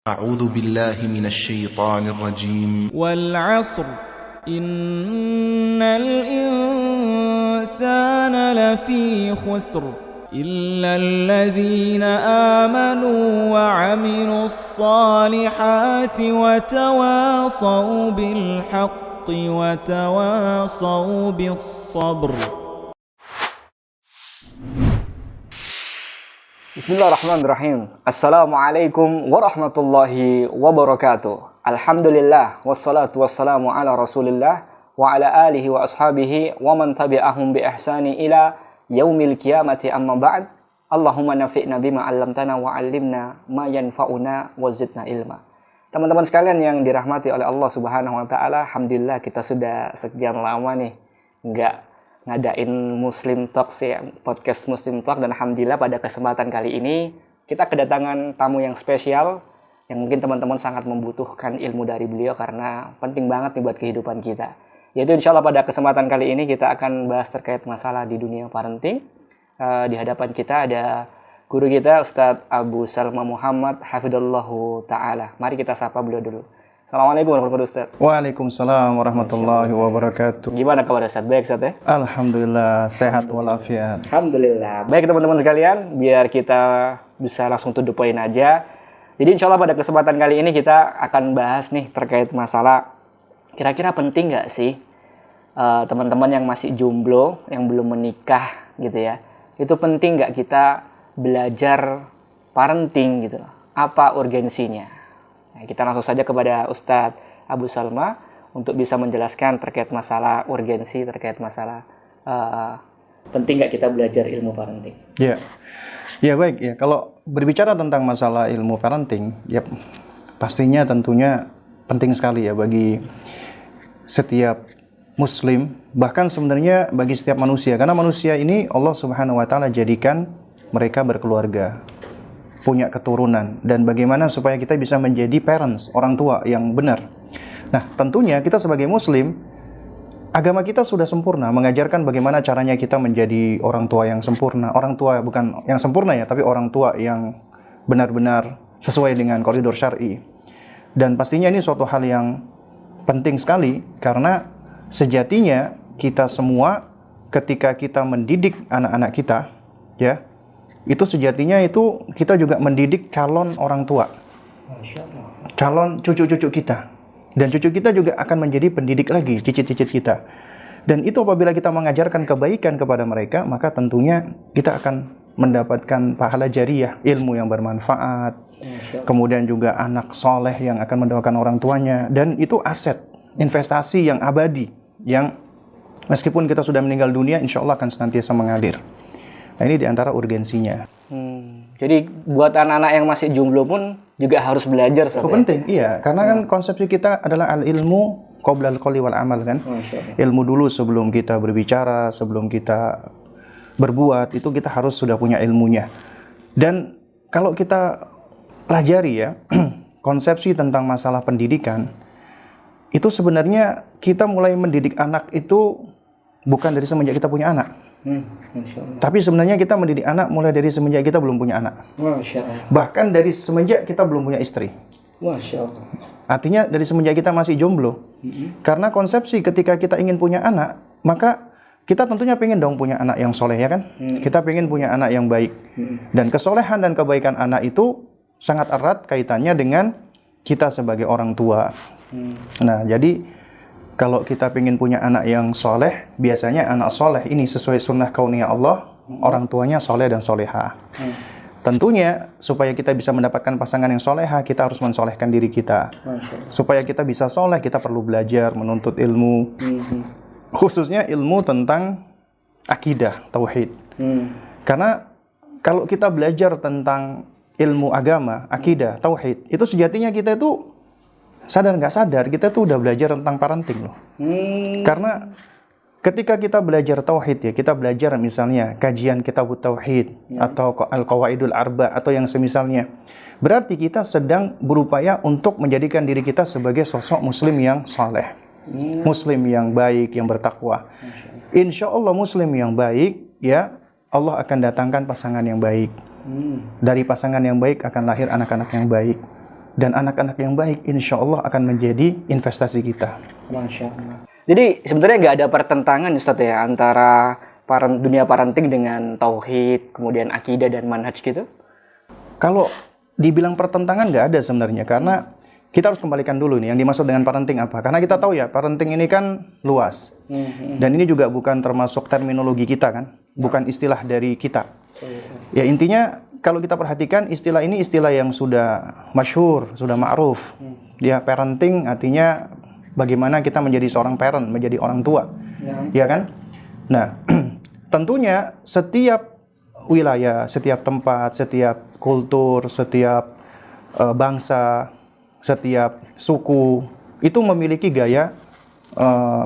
أعوذ بالله من الشيطان الرجيم والعصر إن الإنسان لفي خسر إلا الذين آمنوا وعملوا الصالحات وتواصوا بالحق وتواصوا بالصبر. Bismillahirrahmanirrahim. Assalamualaikum warahmatullahi wabarakatuh. Alhamdulillah wassalatu wassalamu ala Rasulillah wa ala alihi wa ashabihi wa man tabi'ahum bi ihsani ila yaumil qiyamati, amma ba'd. Allahumma nafi'na bima 'allamtana wa 'allimna ma yanfa'una wa zidna ilma. Teman-teman sekalian yang dirahmati oleh Allah Subhanahu wa taala, alhamdulillah kita sudah sekian lama nih enggak ngadain Muslim Talk sih, podcast Muslim Talk, dan alhamdulillah pada kesempatan kali ini kita kedatangan tamu yang spesial yang mungkin teman-teman sangat membutuhkan ilmu dari beliau karena penting banget nih buat kehidupan kita. Yaitu insya Allah pada kesempatan kali ini kita akan bahas terkait masalah di dunia parenting. Di hadapan kita ada guru kita Ustadz Abu Salma Muhammad hafidhallahu ta'ala. Mari kita sapa beliau dulu. Assalamualaikum warahmatullahi wabarakatuh. Waalaikumsalam warahmatullahi wabarakatuh. Gimana kabar Ustadz? Baik Ustadz ya? Alhamdulillah, sehat walafiat. Alhamdulillah. Baik teman-teman sekalian, biar kita bisa langsung to the point aja. Jadi insya Allah pada kesempatan kali ini kita akan bahas nih terkait masalah kira-kira penting nggak sih teman-teman yang masih jomblo, yang belum menikah gitu ya. Itu penting nggak kita belajar parenting gitu loh. Apa urgensinya? Nah, kita langsung saja kepada Ustadz Abu Salma untuk bisa menjelaskan terkait masalah urgensi, terkait masalah penting nggak kita belajar ilmu parenting. Ya baik ya. Kalau berbicara tentang masalah ilmu parenting, ya pastinya tentunya penting sekali ya bagi setiap Muslim, bahkan sebenarnya bagi setiap manusia. Karena manusia ini Allah Subhanahu Wa Taala jadikan mereka berkeluarga, punya keturunan, dan bagaimana supaya kita bisa menjadi parents, orang tua yang benar. Nah, tentunya kita sebagai Muslim, agama kita sudah sempurna, mengajarkan bagaimana caranya kita menjadi orang tua yang sempurna. Orang tua bukan yang sempurna ya, tapi orang tua yang benar-benar sesuai dengan koridor syar'i. Dan pastinya ini suatu hal yang penting sekali, karena sejatinya kita semua ketika kita mendidik anak-anak kita, ya, itu sejatinya itu kita juga mendidik calon orang tua, calon cucu-cucu kita, dan cucu kita juga akan menjadi pendidik lagi cicit-cicit kita. Dan itu apabila kita mengajarkan kebaikan kepada mereka, maka tentunya kita akan mendapatkan pahala jariyah, ilmu yang bermanfaat, kemudian juga anak soleh yang akan mendoakan orang tuanya, dan itu aset investasi yang abadi, yang meskipun kita sudah meninggal dunia, insya Allah akan senantiasa mengalir. Nah, ini diantara urgensinya. Jadi buat anak-anak yang masih jomblo pun juga harus belajar. Itu penting, iya. Karena kan konsepsi kita adalah al-ilmu qoblal qouli wal amal kan. Ilmu dulu sebelum kita berbicara, sebelum kita berbuat, itu kita harus sudah punya ilmunya. Dan kalau kita pelajari ya, konsepsi tentang masalah pendidikan, itu sebenarnya kita mulai mendidik anak itu bukan dari semenjak kita punya anak. Tapi sebenarnya kita mendidik anak mulai dari semenjak kita belum punya anak. Bahkan dari semenjak kita belum punya istri. Artinya dari semenjak kita masih jomblo. Karena konsepsi ketika kita ingin punya anak, maka kita tentunya pengen dong punya anak yang soleh, ya kan? Kita pengen punya anak yang baik. Dan kesolehan dan kebaikan anak itu sangat erat kaitannya dengan kita sebagai orang tua. Nah, jadi kalau kita ingin punya anak yang soleh, biasanya anak soleh ini sesuai sunnah kauniyah Allah, orang tuanya soleh dan soleha. Tentunya supaya kita bisa mendapatkan pasangan yang soleha, kita harus mensolehkan diri kita. Supaya kita bisa soleh, kita perlu belajar, menuntut ilmu, khususnya ilmu tentang akidah, tauhid. Karena kalau kita belajar tentang ilmu agama, akidah, tauhid, itu sejatinya kita itu sadar nggak sadar, kita tuh udah belajar tentang parenting loh. Karena ketika kita belajar tauhid ya, kita belajar misalnya kajian kitab tauhid atau al-qawaidul arba atau yang semisalnya. Berarti kita sedang berupaya untuk menjadikan diri kita sebagai sosok muslim yang saleh. Muslim yang baik, yang bertakwa. Insya Allah muslim yang baik, ya Allah akan datangkan pasangan yang baik. Dari pasangan yang baik akan lahir anak-anak yang baik. Dan anak-anak yang baik insya Allah akan menjadi investasi kita. Masya Allah. Jadi sebenarnya nggak ada pertentangan Ustadz ya antara dunia parenting dengan tauhid, kemudian akidah dan manhaj gitu? Kalau dibilang pertentangan nggak ada sebenarnya, karena kita harus kembalikan dulu nih yang dimaksud dengan parenting apa. Karena kita tahu ya parenting ini kan luas. Dan ini juga bukan termasuk terminologi kita kan, bukan istilah dari kita. Ya intinya kalau kita perhatikan istilah ini istilah yang sudah masyhur, sudah ma'ruf. Ya parenting artinya bagaimana kita menjadi seorang parent, menjadi orang tua. Ya kan? Nah, tentunya setiap wilayah, setiap tempat, setiap kultur, setiap bangsa, setiap suku itu memiliki gaya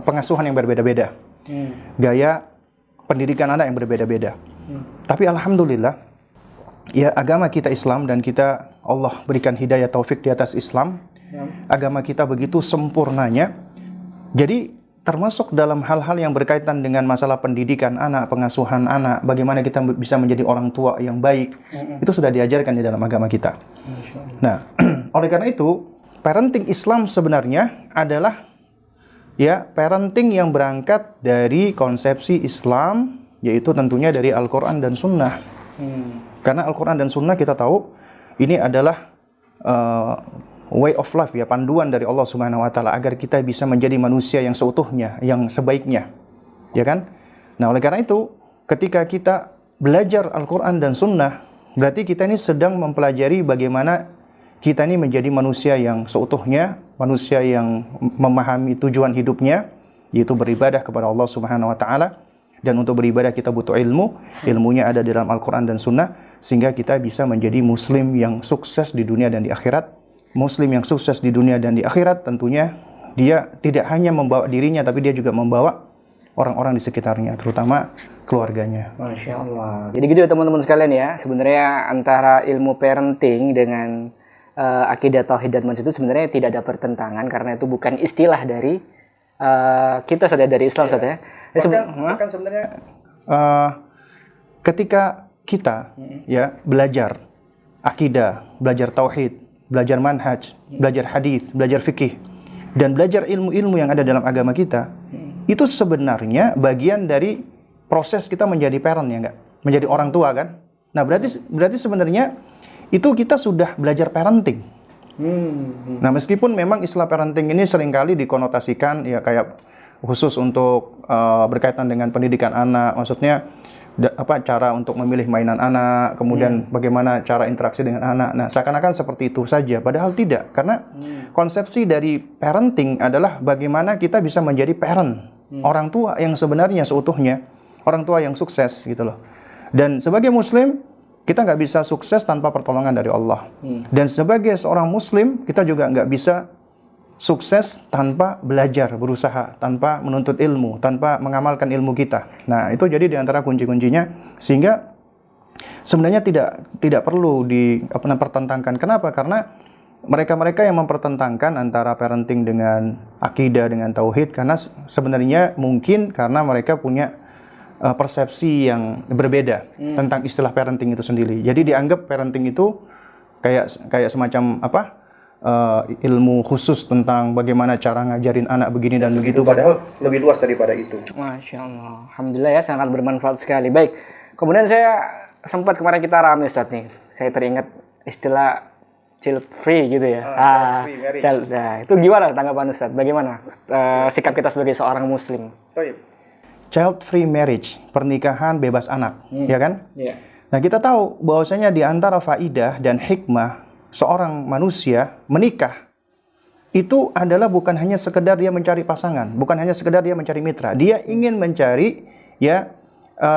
pengasuhan yang berbeda-beda, gaya pendidikan anak yang berbeda-beda. Tapi alhamdulillah, ya agama kita Islam dan kita Allah berikan hidayah taufik di atas Islam. Agama kita begitu sempurnanya. Jadi termasuk dalam hal-hal yang berkaitan dengan masalah pendidikan anak, pengasuhan anak, bagaimana kita bisa menjadi orang tua yang baik, itu sudah diajarkan di dalam agama kita. Nah, oleh karena itu, parenting Islam sebenarnya adalah ya parenting yang berangkat dari konsepsi Islam, yaitu tentunya dari Al-Quran dan Sunnah. Karena Al-Quran dan Sunnah kita tahu ini adalah way of life ya, panduan dari Allah Subhanahu wa taala agar kita bisa menjadi manusia yang seutuhnya, yang sebaiknya. Ya kan? Nah, oleh karena itu, ketika kita belajar Al-Qur'an dan Sunnah, berarti kita ini sedang mempelajari bagaimana kita ini menjadi manusia yang seutuhnya, manusia yang memahami tujuan hidupnya, yaitu beribadah kepada Allah Subhanahu wa taala. Dan untuk beribadah kita butuh ilmu, ilmunya ada di dalam Al-Qur'an dan Sunnah, sehingga kita bisa menjadi muslim yang sukses di dunia dan di akhirat. Muslim yang sukses di dunia dan di akhirat tentunya dia tidak hanya membawa dirinya, tapi dia juga membawa orang-orang di sekitarnya, terutama keluarganya. Masya Allah. Jadi gitu ya teman-teman sekalian ya, sebenarnya antara ilmu parenting dengan akidah tauhid dan manhaj itu sebenarnya tidak ada pertentangan, karena itu bukan istilah dari kita saja dari Islam saja. Bahkan sebenarnya ketika kita ya belajar akidah, belajar tauhid, belajar manhaj, belajar hadis, belajar fikih, dan belajar ilmu-ilmu yang ada dalam agama kita, itu sebenarnya bagian dari proses kita menjadi parent ya enggak? Menjadi orang tua kan? Nah, berarti sebenarnya itu kita sudah belajar parenting. Nah, meskipun memang istilah parenting ini seringkali dikonotasikan ya kayak khusus untuk berkaitan dengan pendidikan anak, maksudnya cara untuk memilih mainan anak, kemudian bagaimana cara interaksi dengan anak. Nah, seakan-akan seperti itu saja, padahal tidak. Karena konsepsi dari parenting adalah bagaimana kita bisa menjadi parent, orang tua yang sebenarnya seutuhnya, orang tua yang sukses gitu loh. Dan sebagai muslim, kita nggak bisa sukses tanpa pertolongan dari Allah. Dan sebagai seorang muslim, kita juga nggak bisa sukses tanpa belajar, berusaha, tanpa menuntut ilmu, tanpa mengamalkan ilmu kita. Nah, itu jadi di antara kunci-kuncinya, sehingga sebenarnya tidak perlu dipertentangkan. Kenapa? Karena mereka-mereka yang mempertentangkan antara parenting dengan akidah, dengan tauhid, karena sebenarnya mungkin karena mereka punya persepsi yang berbeda tentang istilah parenting itu sendiri. Jadi dianggap parenting itu kayak semacam ilmu khusus tentang bagaimana cara ngajarin anak begini dan begitu, padahal lebih luas daripada itu. Masya Allah, alhamdulillah ya, sangat bermanfaat sekali. Baik, kemudian saya sempat kemarin kita rame Ustadz nih, saya teringat istilah child free gitu ya. Nah, itu gimana tanggapan Ustadz? Bagaimana sikap kita sebagai seorang muslim? Child free marriage, pernikahan bebas anak, ya kan? Nah, kita tahu bahwasanya di antara faidah dan hikmah seorang manusia menikah itu adalah bukan hanya sekedar dia mencari pasangan, bukan hanya sekedar dia mencari mitra. Dia ingin mencari ya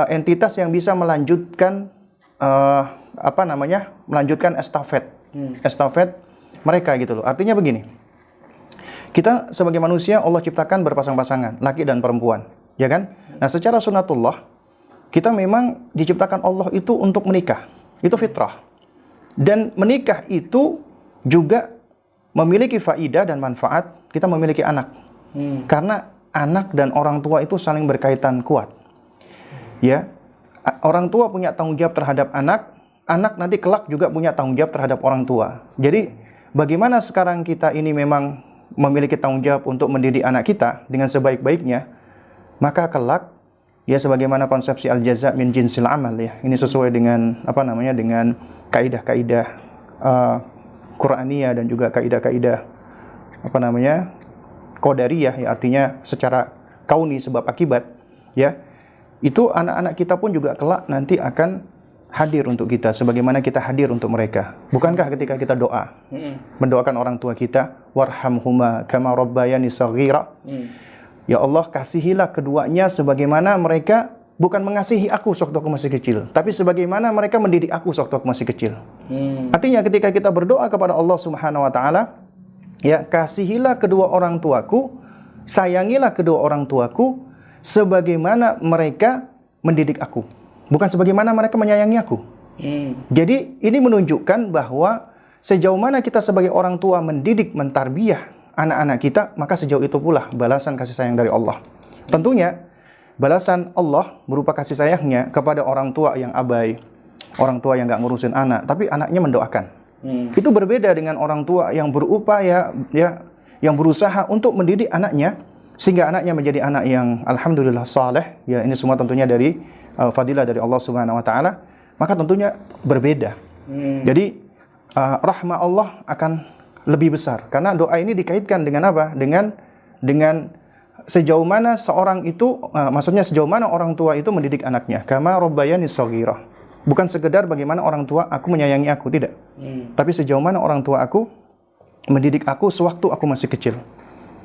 entitas yang bisa melanjutkan melanjutkan estafet mereka gitu loh. Artinya begini. Kita sebagai manusia Allah ciptakan berpasang-pasangan, laki dan perempuan, ya kan? Nah, secara sunatullah kita memang diciptakan Allah itu untuk menikah. Itu fitrah. Dan menikah itu juga memiliki faidah dan manfaat kita memiliki anak. Karena anak dan orang tua itu saling berkaitan kuat. Ya. Orang tua punya tanggung jawab terhadap anak, anak nanti kelak juga punya tanggung jawab terhadap orang tua. Jadi bagaimana sekarang kita ini memang memiliki tanggung jawab untuk mendidik anak kita dengan sebaik-baiknya, maka kelak ya sebagaimana konsepsi al-jaza min jinsil amal ya. Ini sesuai dengan dengan kaidah-kaidah Qur'aniyah dan juga kaidah-kaidah qadariyah ya, artinya secara kauni sebab akibat ya. Itu anak-anak kita pun juga kelak nanti akan hadir untuk kita sebagaimana kita hadir untuk mereka. Bukankah ketika kita doa mendoakan orang tua kita, warhamhuma kama rabbayani shaghira, ya Allah kasihilah keduanya sebagaimana mereka bukan mengasihi aku sewaktu aku masih kecil, tapi sebagaimana mereka mendidik aku sewaktu aku masih kecil. Artinya ketika kita berdoa kepada Allah Subhanahu wa taala, ya kasihilah kedua orang tuaku, sayangilah kedua orang tuaku sebagaimana mereka mendidik aku, bukan sebagaimana mereka menyayangi aku. Jadi ini menunjukkan bahwa sejauh mana kita sebagai orang tua mendidik, mentarbiyah anak-anak kita, maka sejauh itu pula balasan kasih sayang dari Allah. Tentunya balasan Allah berupa kasih sayangnya kepada orang tua yang abai, orang tua yang gak ngurusin anak, tapi anaknya mendoakan. Itu berbeda dengan orang tua yang berupaya yang berusaha untuk mendidik anaknya sehingga anaknya menjadi anak yang alhamdulillah saleh. Ya, ini semua tentunya dari fadilah dari Allah Subhanahu wa taala. Maka tentunya berbeda. Jadi rahmah Allah akan lebih besar karena doa ini dikaitkan dengan apa? Dengan sejauh mana seorang itu maksudnya sejauh mana orang tua itu mendidik anaknya. Kama rabbayani shaghira. Bukan sekedar bagaimana orang tua aku menyayangi aku, tidak. Tapi sejauh mana orang tua aku mendidik aku sewaktu aku masih kecil.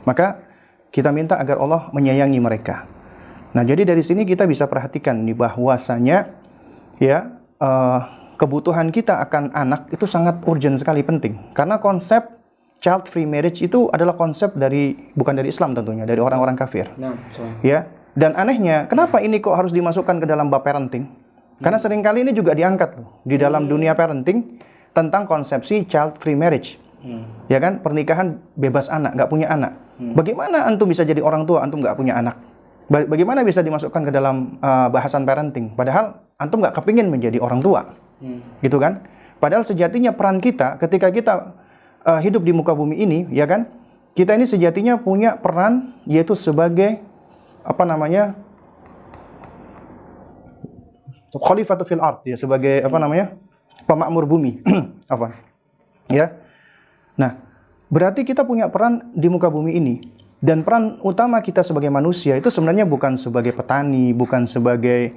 Maka kita minta agar Allah menyayangi mereka. Nah, jadi dari sini kita bisa perhatikan nih bahwasanya ya kebutuhan kita akan anak itu sangat urgent sekali, penting. Karena konsep child free marriage itu adalah konsep bukan dari Islam tentunya, dari orang-orang kafir. Ya. Dan anehnya, kenapa ini kok harus dimasukkan ke dalam bab parenting? Karena seringkali ini juga diangkat loh di dalam dunia parenting tentang konsepsi child free marriage. Ya kan, pernikahan bebas anak, nggak punya anak. Bagaimana antum bisa jadi orang tua, antum nggak punya anak? Bagaimana bisa dimasukkan ke dalam bahasan parenting? Padahal antum nggak kepingin menjadi orang tua, gitu kan? Padahal sejatinya peran kita ketika kita hidup di muka bumi ini, ya kan? Kita ini sejatinya punya peran yaitu sebagai khalifatu fil ard, ya, sebagai pemakmur bumi. Ya. Nah, berarti kita punya peran di muka bumi ini. Dan peran utama kita sebagai manusia itu sebenarnya bukan sebagai petani, bukan sebagai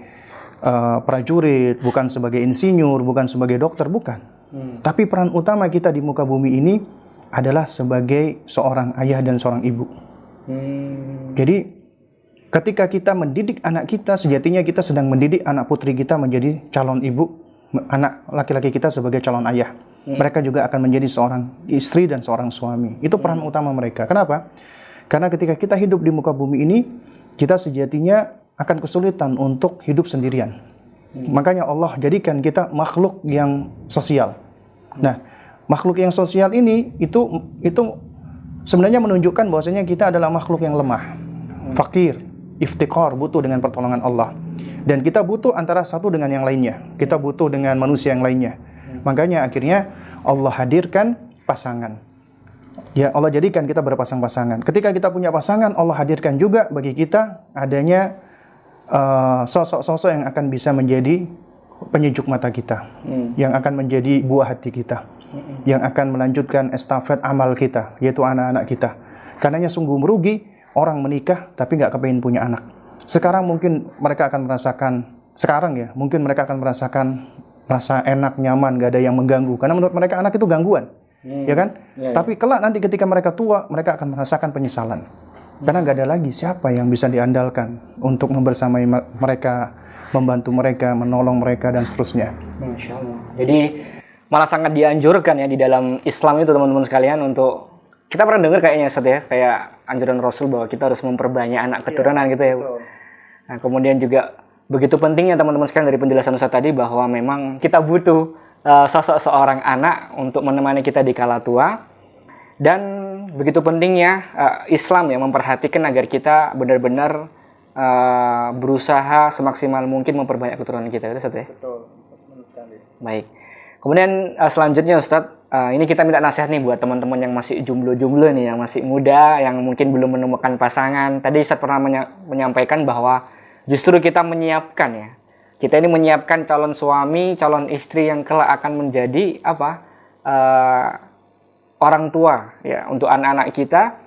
prajurit, bukan sebagai insinyur, bukan sebagai dokter, bukan. Tapi peran utama kita di muka bumi ini adalah sebagai seorang ayah dan seorang ibu. Jadi ketika kita mendidik anak kita, sejatinya kita sedang mendidik anak putri kita menjadi calon ibu, anak laki-laki kita sebagai calon ayah. Mereka juga akan menjadi seorang istri dan seorang suami. Itu peran utama mereka. Kenapa? Karena ketika kita hidup di muka bumi ini, kita sejatinya akan kesulitan untuk hidup sendirian. Makanya Allah jadikan kita makhluk yang sosial. Nah, makhluk yang sosial ini itu sebenarnya menunjukkan bahwasanya kita adalah makhluk yang lemah, fakir, iftiqar, butuh dengan pertolongan Allah. Dan kita butuh antara satu dengan yang lainnya. Kita butuh dengan manusia yang lainnya. Makanya akhirnya Allah hadirkan pasangan. Ya, Allah jadikan kita berpasang-pasangan. Ketika kita punya pasangan, Allah hadirkan juga bagi kita adanya sosok-sosok yang akan bisa menjadi penyejuk mata kita, yang akan menjadi buah hati kita, yang akan melanjutkan estafet amal kita, yaitu anak-anak kita. Karenanya sungguh merugi orang menikah tapi nggak kepengin punya anak. Sekarang mungkin mereka akan merasakan rasa enak, nyaman, gak ada yang mengganggu. Karena menurut mereka anak itu gangguan, ya kan? Tapi kelak nanti ketika mereka tua, mereka akan merasakan penyesalan. Karena gak ada lagi siapa yang bisa diandalkan untuk membersamai mereka, membantu mereka, menolong mereka, dan seterusnya. Masya Allah. Jadi malah sangat dianjurkan ya di dalam Islam itu teman-teman sekalian untuk, kita pernah dengar kayaknya Ustaz ya, kayak anjuran Rasul bahwa kita harus memperbanyak anak keturunan gitu ya. Nah, kemudian juga begitu pentingnya teman-teman sekalian dari penjelasan Ustaz tadi bahwa memang kita butuh sosok seorang anak untuk menemani kita di kala tua. Dan begitu pentingnya Islam yang memperhatikan agar kita benar-benar berusaha semaksimal mungkin memperbanyak keturunan kita. Itu Ustaz ya? Betul sekali. Baik. Kemudian selanjutnya Ustaz, ini kita minta nasihat nih buat teman-teman yang masih jomblo-jomblo nih, yang masih muda, yang mungkin belum menemukan pasangan. Tadi Ustadz pernah menyampaikan bahwa justru kita menyiapkan ya. Kita ini menyiapkan calon suami, calon istri yang kelak akan menjadi orang tua ya untuk anak-anak kita.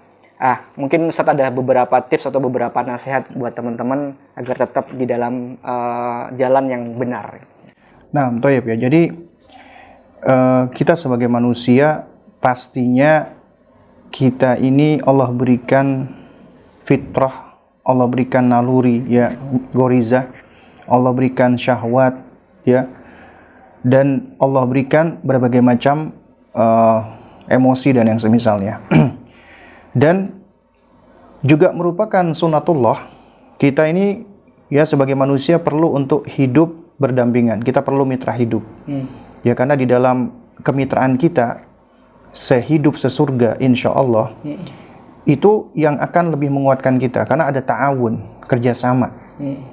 Mungkin Ustadz ada beberapa tips atau beberapa nasihat buat teman-teman agar tetap di dalam jalan yang benar. Nah, Toyib ya. Jadi kita sebagai manusia pastinya kita ini Allah berikan fitrah, Allah berikan naluri ya, gorizah, Allah berikan syahwat ya, dan Allah berikan berbagai macam emosi dan yang semisalnya. Dan juga merupakan sunatullah, kita ini ya sebagai manusia perlu untuk hidup berdampingan, kita perlu mitra hidup. Ya, karena di dalam kemitraan kita sehidup sesurga insya Allah itu yang akan lebih menguatkan kita, karena ada ta'awun, kerjasama,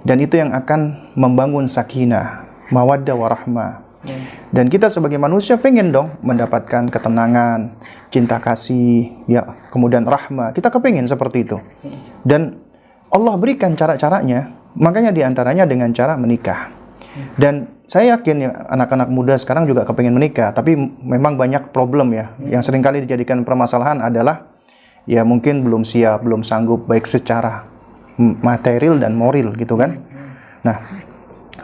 dan itu yang akan membangun sakinah, mawaddah warahmah. Dan kita sebagai manusia pengen dong mendapatkan ketenangan, cinta kasih, ya, kemudian rahmah. Kita kepengen seperti itu. Dan Allah berikan cara-caranya, makanya diantaranya dengan cara menikah. Dan saya yakin ya, anak-anak muda sekarang juga kepengen menikah, tapi memang banyak problem ya. Yang seringkali dijadikan permasalahan adalah ya mungkin belum siap, belum sanggup baik secara material dan moral gitu kan. Nah,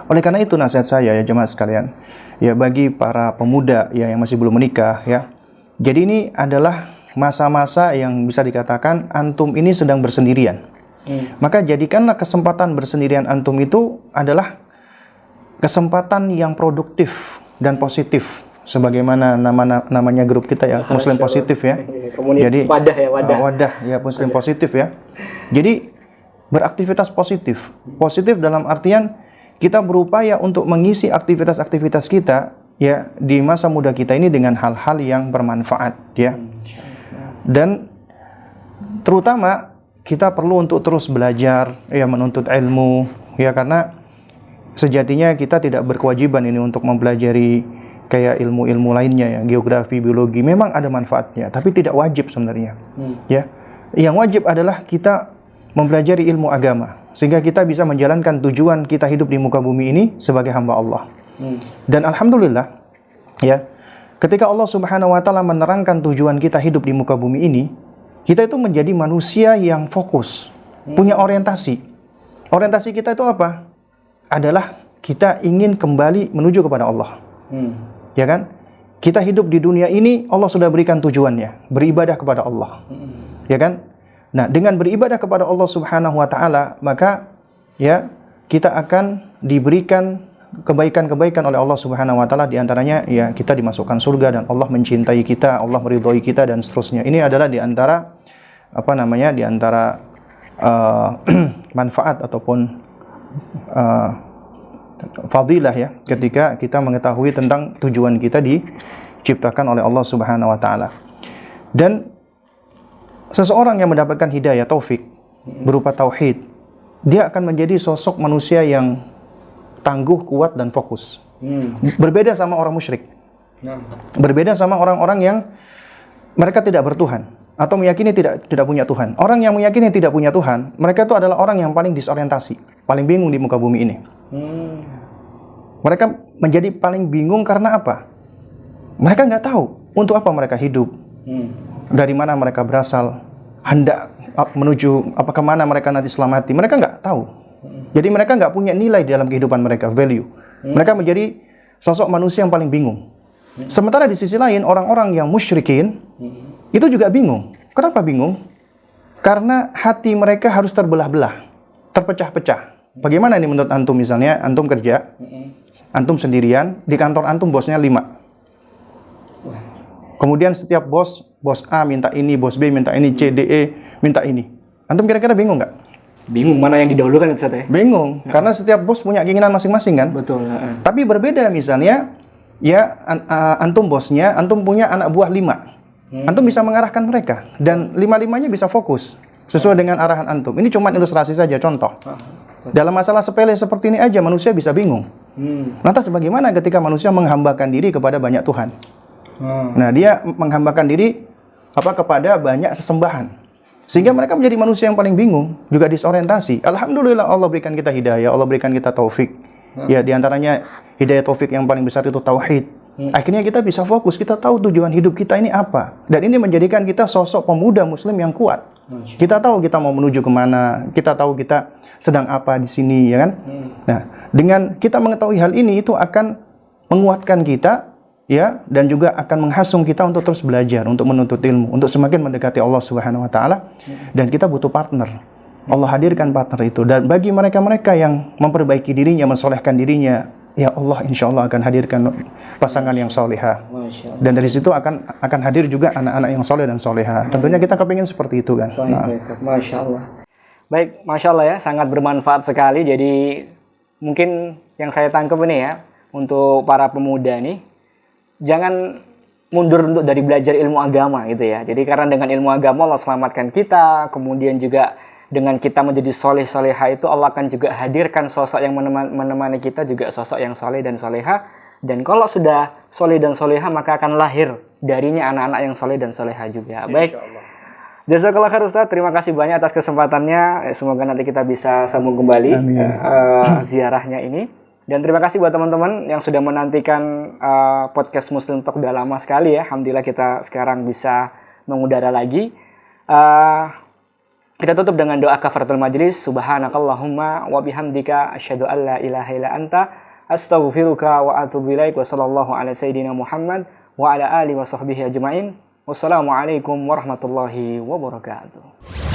oleh karena itu nasihat saya ya jemaah sekalian, ya bagi para pemuda ya yang masih belum menikah ya. Jadi ini adalah masa-masa yang bisa dikatakan antum ini sedang bersendirian. Maka jadikanlah kesempatan bersendirian antum itu adalah kesempatan yang produktif dan positif, sebagaimana namanya grup kita ya, Muslim Positif ya. Jadi wadah ya, Muslim Positif ya. Jadi beraktivitas positif dalam artian kita berupaya untuk mengisi aktivitas-aktivitas kita ya di masa muda kita ini dengan hal-hal yang bermanfaat ya. Dan terutama kita perlu untuk terus belajar ya, menuntut ilmu ya, karena sejatinya kita tidak berkewajiban ini untuk mempelajari kayak ilmu-ilmu lainnya ya, geografi, biologi, memang ada manfaatnya, tapi tidak wajib sebenarnya. Ya. Yang wajib adalah kita mempelajari ilmu agama sehingga kita bisa menjalankan tujuan kita hidup di muka bumi ini sebagai hamba Allah. Dan alhamdulillah ya, ketika Allah Subhanahu wa taala menerangkan tujuan kita hidup di muka bumi ini, kita itu menjadi manusia yang fokus, punya orientasi. Orientasi kita itu apa? Adalah kita ingin kembali menuju kepada Allah. Ya kan? Kita hidup di dunia ini Allah sudah berikan tujuannya, beribadah kepada Allah. Ya kan? Nah, dengan beribadah kepada Allah Subhanahu wa taala, maka ya kita akan diberikan kebaikan-kebaikan oleh Allah Subhanahu wa taala, di antaranya ya kita dimasukkan surga dan Allah mencintai kita, Allah meridhai kita dan seterusnya. Ini adalah di antara di antara manfaat ataupun fadilah ya, ketika kita mengetahui tentang tujuan kita diciptakan oleh Allah Subhanahu wa taala. Dan seseorang yang mendapatkan hidayah taufik berupa tauhid, dia akan menjadi sosok manusia yang tangguh, kuat dan fokus. Berbeda sama orang musyrik. Berbeda sama orang-orang yang mereka tidak bertuhan atau meyakini tidak punya Tuhan. Orang yang meyakini tidak punya Tuhan, mereka itu adalah orang yang paling disorientasi, paling bingung di muka bumi ini. Mereka menjadi paling bingung karena apa? Mereka nggak tahu untuk apa mereka hidup, dari mana mereka berasal, hendak menuju kemana mereka nanti selamati. Mereka nggak tahu. Jadi mereka nggak punya nilai dalam kehidupan mereka, value. Mereka menjadi sosok manusia yang paling bingung. Sementara di sisi lain orang-orang yang musyrikin itu juga bingung. Kenapa bingung? Karena hati mereka harus terbelah-belah, terpecah-pecah. Bagaimana ini menurut antum? Misalnya antum kerja, antum sendirian, di kantor antum bosnya 5. Kemudian setiap bos A minta ini, bos B minta ini, C, D, E minta ini. Antum kira-kira bingung nggak? Bingung mana yang didahulukan itu ya? Bingung, karena setiap bos punya keinginan masing-masing kan? Betul. Tapi berbeda misalnya, ya antum bosnya, antum punya anak buah 5. Antum bisa mengarahkan mereka, dan 5-5-nya bisa fokus sesuai dengan arahan antum. Ini cuma ilustrasi saja, contoh. Dalam masalah sepele seperti ini aja manusia bisa bingung. Lantas bagaimana ketika manusia menghambakan diri kepada banyak Tuhan? Nah, dia menghambakan diri kepada banyak sesembahan. Sehingga mereka menjadi manusia yang paling bingung, juga disorientasi. Alhamdulillah Allah berikan kita hidayah, Allah berikan kita taufik. Ya, diantaranya hidayah taufik yang paling besar itu tauhid. Akhirnya kita bisa fokus, kita tahu tujuan hidup kita ini apa. Dan ini menjadikan kita sosok pemuda muslim yang kuat. Kita tahu kita mau menuju kemana, kita tahu kita sedang apa di sini, ya kan? Nah, dengan kita mengetahui hal ini, itu akan menguatkan kita, ya, dan juga akan menghasung kita untuk terus belajar, untuk menuntut ilmu, untuk semakin mendekati Allah Subhanahu wa taala. Dan kita butuh partner. Allah hadirkan partner itu. Dan bagi mereka-mereka yang memperbaiki dirinya, mensolehkan dirinya, ya Allah insya Allah akan hadirkan pasangan yang solehah. Dan dari situ akan hadir juga anak-anak yang soleh dan soleha. Tentunya kita kepingin seperti itu kan. Masya Allah. Baik, Masya Allah ya, sangat bermanfaat sekali. Jadi mungkin yang saya tangkap ini ya, untuk para pemuda nih, jangan mundur dari belajar ilmu agama gitu ya. Jadi karena dengan ilmu agama Allah selamatkan kita, kemudian juga dengan kita menjadi soleh soleha itu Allah akan juga hadirkan sosok yang menemani kita, juga sosok yang soleh dan soleha. Dan kalau sudah soleh dan soleha, maka akan lahir darinya anak-anak yang soleh dan soleha juga. Baik, jazakallah khair Ustaz, terima kasih banyak atas kesempatannya. Semoga nanti kita bisa sambung kembali ziarahnya ini. Dan terima kasih buat teman-teman yang sudah menantikan podcast Muslim Talk, udah lama sekali ya. Alhamdulillah kita sekarang bisa mengudara lagi. Kita tutup dengan doa kafaratul majlis. Subhanakallahumma wa bihamdika asyhadu an la ilaha illa anta astaghfiruka wa atubu ilaik. Wa sallallahu ala sayyidina Muhammad wa ala alihi wa sahbihi ajma'in. Wassalamualaikum warahmatullahi wabarakatuh.